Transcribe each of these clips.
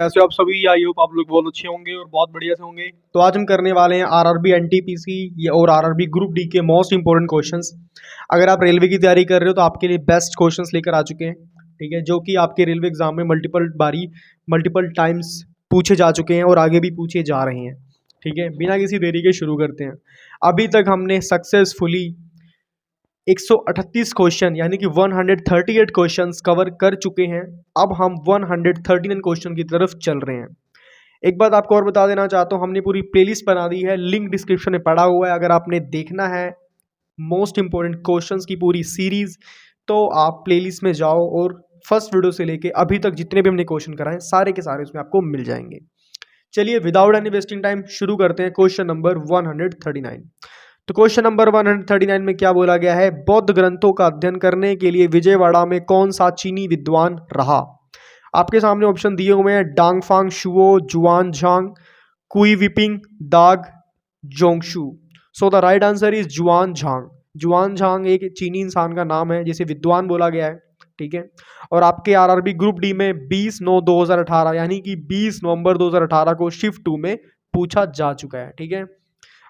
कैसे हो आप सभी। आई होप आप लोग बहुत अच्छे होंगे और बहुत बढ़िया से होंगे। तो आज हम करने वाले हैं आरआरबी एनटीपीसी और आरआरबी ग्रुप डी के मोस्ट इंपॉर्टेंट क्वेश्चंस। अगर आप रेलवे की तैयारी कर रहे हो तो आपके लिए बेस्ट क्वेश्चंस लेकर आ चुके हैं, ठीक है, जो कि आपके रेलवे एग्जाम में मल्टीपल टाइम्स पूछे जा चुके हैं और आगे भी पूछे जा रहे हैं। ठीक है, बिना किसी देरी के शुरू करते हैं। अभी तक हमने सक्सेसफुली 138 क्वेश्चन यानी कि 138 क्वेश्चंस कवर कर चुके हैं। अब हम 139 क्वेश्चन की तरफ चल रहे हैं। एक बात आपको और बता देना चाहता हूँ, हमने पूरी प्लेलिस्ट बना दी है, लिंक डिस्क्रिप्शन में पड़ा हुआ है। अगर आपने देखना है मोस्ट इंपॉर्टेंट क्वेश्चंस की पूरी सीरीज, तो आप प्लेलिस्ट में जाओ और फर्स्ट वीडियो से लेके अभी तक जितने भी हमने क्वेश्चन कराए सारे के सारे उसमें आपको मिल जाएंगे। चलिए विदाउट एनी वेस्टिंग टाइम शुरू करते हैं क्वेश्चन नंबर 139। तो क्वेश्चन नंबर 139 में क्या बोला गया है, बौद्ध ग्रंथों का अध्ययन करने के लिए विजयवाड़ा में कौन सा चीनी विद्वान रहा। आपके सामने ऑप्शन दिए हुए हैं, डांगफांग शुओ, जुआन झांग, कुई विपिंग, दाग Zhongshu. So the right answer is Juan Zhang. जुआन झांग एक चीनी इंसान का नाम है जिसे विद्वान बोला गया है, ठीक है। और आपके आरआरबी ग्रुप डी में 20/9/2018 यानी कि 20 नवंबर 2018 को शिफ्ट 2 में पूछा जा चुका है, ठीक है।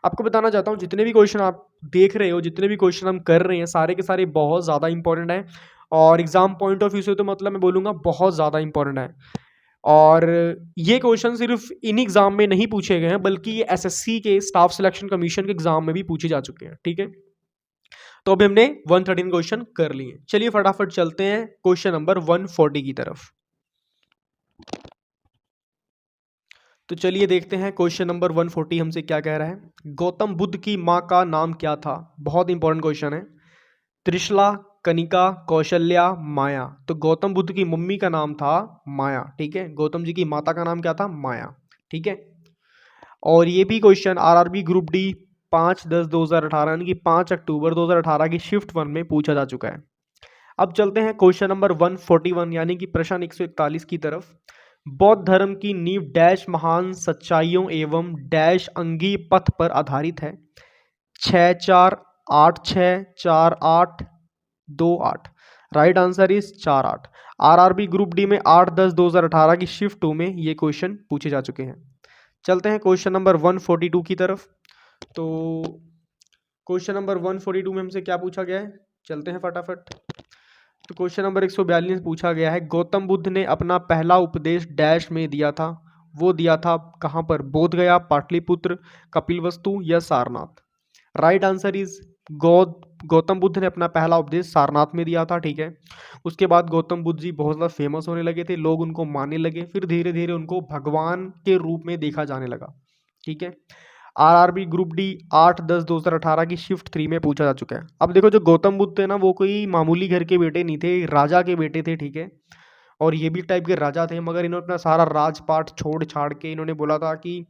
आपको बताना चाहता हूँ जितने भी क्वेश्चन आप देख रहे हो, जितने भी क्वेश्चन हम कर रहे हैं, सारे के सारे बहुत ज़्यादा इंपॉर्टेंट हैं और एग्जाम पॉइंट ऑफ व्यू से तो मतलब मैं बोलूँगा बहुत ज़्यादा इंपॉर्टेंट है। और ये क्वेश्चन सिर्फ इन एग्जाम में नहीं पूछे गए हैं बल्कि ये एसएससी के स्टाफ सिलेक्शन कमीशन के एग्जाम में भी पूछे जा चुके हैं, ठीक है। तो अभी हमने 113 क्वेश्चन कर लिए। चलिए फटाफट चलते हैं क्वेश्चन नंबर 140 की तरफ। तो चलिए देखते हैं क्वेश्चन नंबर 140 हमसे क्या कह रहा है। गौतम बुद्ध की माँ का नाम क्या था। बहुत इंपॉर्टेंट क्वेश्चन है। त्रिशला, कनिका, कौशल्या, माया। तो गौतम बुद्ध की मम्मी का नाम था माया, ठीक है। गौतम जी की माता का नाम क्या था, माया, ठीक है। और ये भी क्वेश्चन आरआरबी ग्रुप डी 5/10/2018 यानी कि 5 अक्टूबर 2018 की शिफ्ट 1 में पूछा जा चुका है। अब चलते हैं क्वेश्चन नंबर 141 यानी कि प्रश्न 141 की तरफ। बौद्ध धर्म की नींव डैश महान सच्चाइयों एवं डैश अंगी पथ पर आधारित है। 6 4 8 6 4 8 2 8। Right answer is 4 8। RRB group D में 8/10/2018 की शिफ्ट 2 में ये क्वेश्चन पूछे जा चुके हैं। चलते हैं क्वेश्चन नंबर 142 की तरफ। तो क्वेश्चन नंबर 142 में हमसे क्या पूछा गया है, चलते हैं फटाफट। तो क्वेश्चन नंबर 142 पूछा गया है, गौतम बुद्ध ने अपना पहला उपदेश डैश में दिया था। वो दिया था कहाँ पर, बोध गया, पाटलिपुत्र, कपिलवस्तु या Sarnath. Right answer is Gautam Buddha ने अपना पहला उपदेश सारनाथ में दिया था, ठीक है। उसके बाद गौतम बुद्ध जी बहुत ज़्यादा फेमस होने लगे थे, लोग उनको मानने लगे, फिर धीरे धीरे उनको भगवान के रूप में देखा जाने लगा, ठीक है। आरआरबी ग्रुप डी 8/10/2018 की शिफ्ट 3 में पूछा जा चुका है। अब देखो जो गौतम बुद्ध थे ना, वो कोई मामूली घर के बेटे नहीं थे, राजा के बेटे थे, ठीक है। और ये भी टाइप के राजा थे, मगर इन्होंने अपना सारा राजपाट छोड़ छाड़ के इन्होंने बोला था कि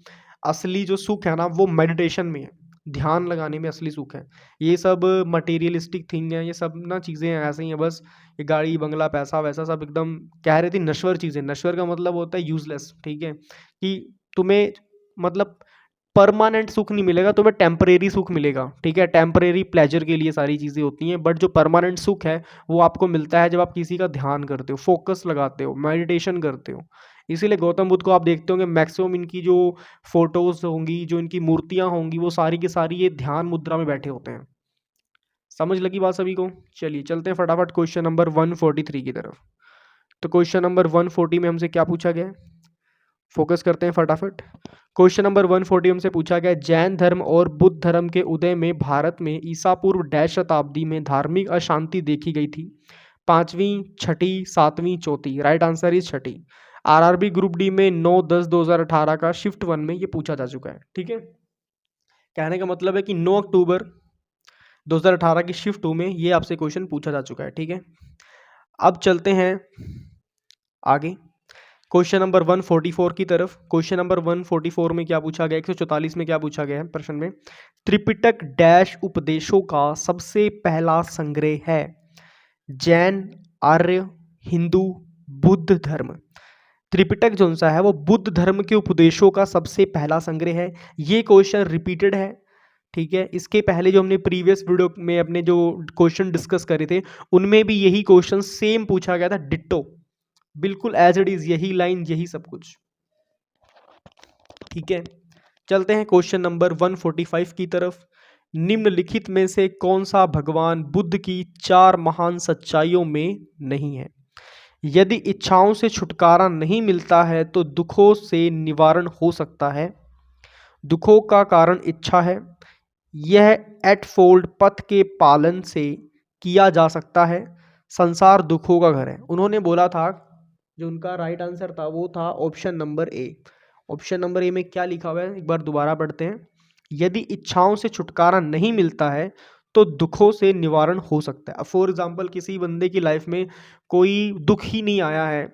असली जो सुख है ना वो मेडिटेशन में है, ध्यान लगाने में असली सुख है। ये सब मटेरियलिस्टिक थिंग है, ये सब ना चीज़ें ऐसे ही हैं बस। ये गाड़ी बंगला पैसा वैसा सब एकदम कह रहे थे नश्वर चीज़ें। नश्वर का मतलब होता है यूजलेस, ठीक है, कि तुम्हें मतलब परमानेंट सुख नहीं मिलेगा, तुम्हें टेम्परेरी सुख मिलेगा, ठीक है। टेम्परेरी प्लेजर के लिए सारी चीज़ें होती हैं, बट जो परमानेंट सुख है वो आपको मिलता है जब आप किसी का ध्यान करते हो, फोकस लगाते हो, मेडिटेशन करते हो। इसीलिए गौतम बुद्ध को आप देखते होंगे मैक्सिमम इनकी जो फोटोज होंगी, जो इनकी मूर्तियां होंगी, वो सारी की सारी ये ध्यान मुद्रा में बैठे होते हैं। समझ लगी बात सभी को। चलिए चलते हैं फटाफट क्वेश्चन नंबर 143 की तरफ। तो क्वेश्चन नंबर 140 में हमसे क्या पूछा गया है, फोकस करते हैं फटाफट। क्वेश्चन नंबर 140 हमसे पूछा गया, जैन धर्म और बुद्ध धर्म के उदय में भारत में ईसा पूर्व डैश शताब्दी में धार्मिक अशांति देखी गई थी। 5वीं, छठी, 7वीं, चौथी। Right answer is Chhathi. RRB group D में 9/10/2018 का शिफ्ट 1 में ये पूछा जा चुका है, ठीक है। कहने का मतलब है कि 9 अक्टूबर 2018 की शिफ्ट 2 में ये आपसे क्वेश्चन पूछा जा चुका है, ठीक है। अब चलते हैं आगे क्वेश्चन नंबर 144 की तरफ। क्वेश्चन नंबर 144 में क्या पूछा गया, 144 में क्या पूछा गया है प्रश्न में, त्रिपिटक डैश उपदेशों का सबसे पहला संग्रह है। जैन, आर्य, हिंदू, बुद्ध धर्म। त्रिपिटक जो सा है वो बुद्ध धर्म के उपदेशों का सबसे पहला संग्रह है। ये क्वेश्चन रिपीटेड है, ठीक है। इसके पहले जो हमने प्रीवियस वीडियो में अपने जो क्वेश्चन डिस्कस करे थे उनमें भी यही क्वेश्चन सेम पूछा गया था, डिट्टो, बिल्कुल एज इट इज, यही लाइन, यही सब कुछ, ठीक है, चलते हैं क्वेश्चन नंबर 145 की तरफ। निम्नलिखित में से कौन सा भगवान बुद्ध की 4 महान सच्चाइयों में नहीं है? यदि इच्छाओं से छुटकारा नहीं मिलता है तो दुखों से निवारण हो सकता है। दुखों का कारण इच्छा है। यह एटफोल्ड पथ के पालन से किया जा सकता है। संसार दुखों का घर है। उन्होंने बोला था, जो उनका राइट आंसर था वो था option number A. Option number A में क्या लिखा हुआ है, एक बार दोबारा पढ़ते हैं। यदि इच्छाओं से छुटकारा नहीं मिलता है तो दुखों से निवारण हो सकता है। फॉर एग्जाम्पल, किसी बंदे की लाइफ में कोई दुख ही नहीं आया है,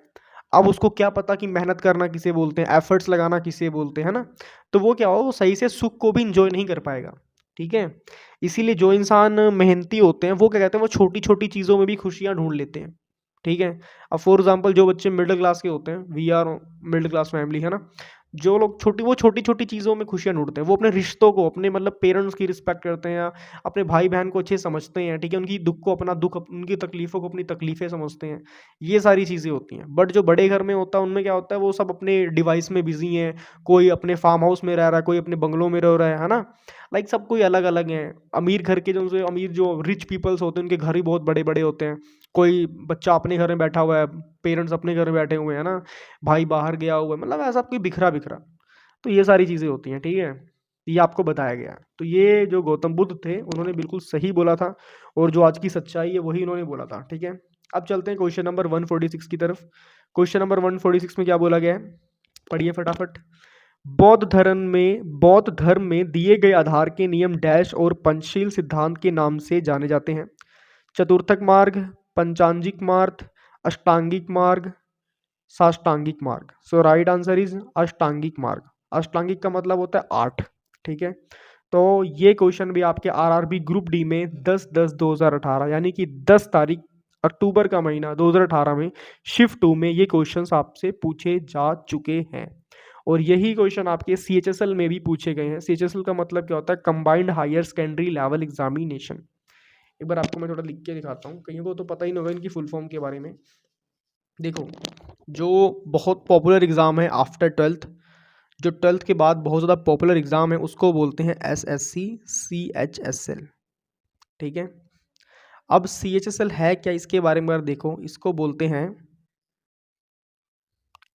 अब उसको क्या पता कि मेहनत करना किसे बोलते हैं, एफर्ट्स लगाना किसे बोलते हैं ना, तो वो क्या हो, वो सही से सुख को भी इंजॉय नहीं कर पाएगा। ठीक है, इसीलिए जो इंसान मेहनती होते हैं वो क्या कहते हैं, वो छोटी छोटी चीज़ों में भी खुशियाँ ढूंढ लेते हैं। ठीक है, अब फॉर एग्जाम्पल जो बच्चे मिडिल क्लास के होते हैं, we are middle class family है ना, जो लोग छोटी छोटी चीज़ों में खुशियाँ ढूंढते हैं, वो अपने रिश्तों को, अपने मतलब पेरेंट्स की रिस्पेक्ट करते हैं, या अपने भाई बहन को अच्छे समझते हैं। ठीक है, उनकी दुख को अपना दुख, उनकी तकलीफ़ों को अपनी तकलीफ़ें समझते हैं। ये सारी चीज़ें होती हैं। बट जो बड़े घर में होता है उनमें क्या होता है, वो सब अपने डिवाइस में बिजी हैं। कोई अपने फार्म हाउस में रह रहा है, कोई अपने बंगलों में रह रहा है ना। लाइक सब कोई अलग अलग हैं। अमीर घर के जो अमीर जो रिच पीपल्स होते हैं उनके घर ही बहुत बड़े बड़े होते हैं। कोई बच्चा अपने घर में बैठा हुआ है, पेरेंट्स अपने घर में बैठे हुए हैं ना, भाई बाहर गया हुआ है, मतलब ऐसा कोई बिखरा बिखरा। तो ये सारी चीज़ें होती हैं। ठीक है, ये आपको बताया गया है। तो ये जो गौतम बुद्ध थे उन्होंने बिल्कुल सही बोला था, और जो आज की सच्चाई है वही उन्होंने बोला था। ठीक है, अब चलते हैं क्वेश्चन नंबर 146 की तरफ। क्वेश्चन नंबर 146 में क्या बोला गया है, पढ़िए फटाफट। बौद्ध धर्म में दिए गए आधार के नियम डैश और पंचशील सिद्धांत के नाम से जाने जाते हैं। चतुर्थक मार्ग, पंचांगिक मार्ग, अष्टांगिक मार्ग, साष्टांगिक मार्ग। सो राइट आंसर इज अष्टांगिक मार्ग। अष्टांगिक का मतलब होता है 8। ठीक है, तो ये क्वेश्चन भी आपके आरआरबी ग्रुप डी में 10/10/2018 यानी कि 10 तारीख अक्टूबर का महीना 2018 में शिफ्ट 2 में ये क्वेश्चंस आपसे पूछे जा चुके हैं। और यही क्वेश्चन आपके सीएचएसएल में भी पूछे गए हैं। सीएचएसएल का मतलब क्या होता है, combined higher secondary level examination. एक बार आपको मैं थोड़ा लिख के दिखाता हूँ, कईयों को तो पता ही नहीं होगा इनकी फुल फॉर्म के बारे में। देखो, जो बहुत पॉपुलर एग्ज़ाम है आफ्टर 12th, जो 12th के बाद बहुत ज़्यादा पॉपुलर एग्ज़ाम है उसको बोलते हैं एसएससी सीएचएसएल। ठीक है, अब सीएचएसएल है क्या, इसके बारे में अगर देखो, इसको बोलते हैं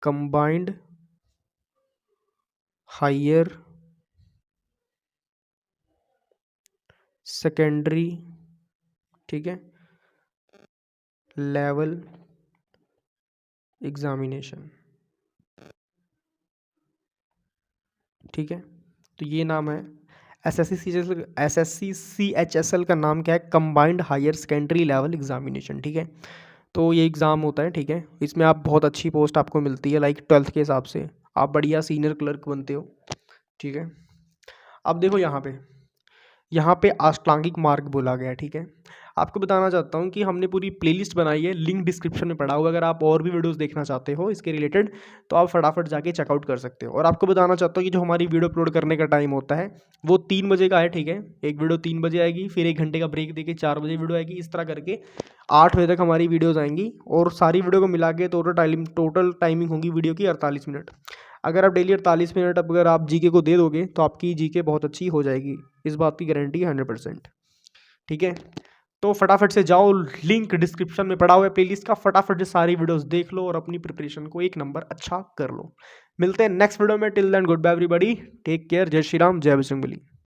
कंबाइंड हायर सेकेंडरी, ठीक है, लेवल एग्जामिनेशन। ठीक है, तो ये नाम है एसएससी सीएचएसएल का नाम क्या है, combined higher secondary level examination. ठीक है, तो ये एग्ज़ाम होता है। ठीक है, इसमें आप बहुत अच्छी पोस्ट आपको मिलती है, लाइक 12th के हिसाब से आप बढ़िया सीनियर क्लर्क बनते हो। ठीक है, अब देखो यहाँ पे अष्टांगिक मार्ग बोला गया है। ठीक है, आपको बताना चाहता हूँ कि हमने पूरी प्लेलिस्ट बनाई है, लिंक डिस्क्रिप्शन में पड़ा हुआ। अगर आप और भी वीडियोस देखना चाहते हो इसके रिलेटेड तो आप फटाफट जाके चेकआउट कर सकते हो। और आपको बताना चाहता हूँ कि जो हमारी वीडियो अपलोड करने का टाइम होता है वो 3 बजे का है। ठीक है, एक वीडियो 3 बजे आएगी, फिर 1 घंटे का ब्रेक देके 4 बजे वीडियो आएगी, इस तरह करके 8 बजे तक हमारी वीडियोज़ आएंगी। और सारी वीडियो को मिला के टोटल टाइमिंग होगी वीडियो की 48 मिनट। अगर आप डेली 48 मिनट अगर आप जीके को दे दोगे तो आपकी जीके बहुत अच्छी हो जाएगी, इस बात की गारंटी 100%। ठीक है, तो फटाफट से जाओ, लिंक डिस्क्रिप्शन में पड़ा हुआ है प्लेलिस्ट का, फटाफट से सारी वीडियोस देख लो और अपनी प्रिपरेशन को 1 नंबर अच्छा कर लो। मिलते हैं नेक्स्ट वीडियो में, till then goodbye everybody, take care, जय श्री राम, जय बजरंगबली।